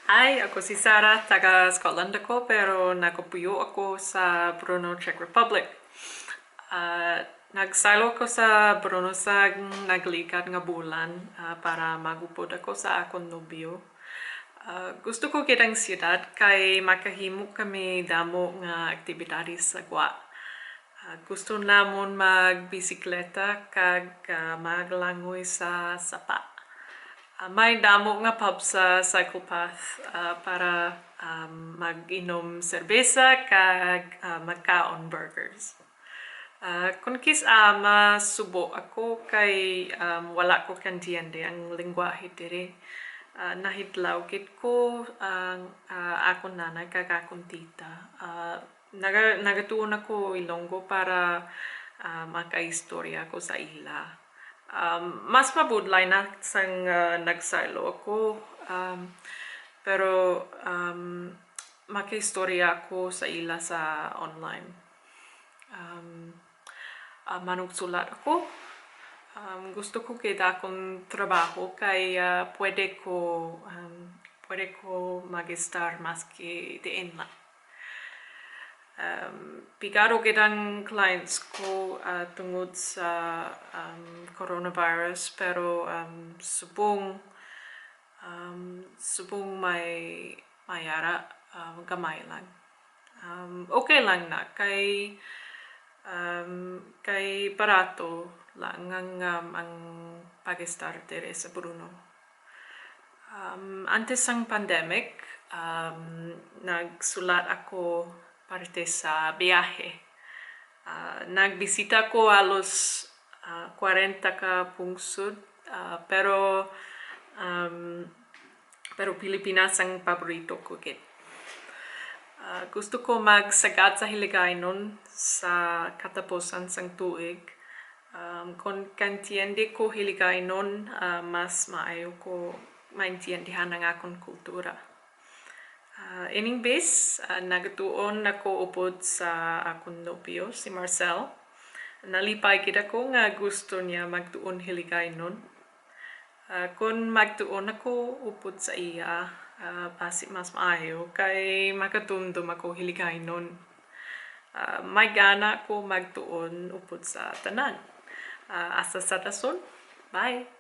Hi, ako si Sarah, taga Scotland ako, pero nakapuyo ako sa Brno, Czech Republic. Nagsalo ko sa Brno sa naglikat nga bulan para magupod ako sa akong nobyo. Gusto ko kitang siyudad kay makahimo kami damo nga aktibidades sa gwa. Gusto namon magbisikleta kag maglangoy sa sapa. May damo nga pub sa cycle path para mag-inom serbesa kag magkaon burgers. Kung masubo ako kay wala ko kantiende ang lingwahe diri. Nahidlaw kit ko ang akong nanay kag akong tita. Nagatuon ako Ilonggo para makaistorya ko sa ila. Mas mabudlay na sang nagsalo ako, pero makaistorya ako sa ila sa online. Manugsulat ako. Gusto ko kita akong trabaho kay pwede ko mag-star maski diin lang. Pigaro kitang clients ko tungod sa coronavirus, pero subong may mayara gamay lang. Okay lang na kay barato lang ang pag-star dire sa Brno. Antes ang pandemic, nagsulat ako parte sa biyahe. Nagbisita ko halos 40 ka pungsod, pero Pilipinas ang paborito ko gid. Gusto ko magsagad sa Hiligaynon sa katapusan sang tuig. Kung kantiende ko Hiligaynon, mas maayo ko maintindihan ang akong kultura. Ining base, nagtuon ako upod sa akong nobyo, si Marcel. Nalipay kita ko nga gusto niya magtuon Hiligaynon. Kung magtuon ako upod sa iya, basi mas maayo kay makatumdum ako Hiligaynon. May gana ko magtuon upod sa tanan. Asa sa dason. Bye!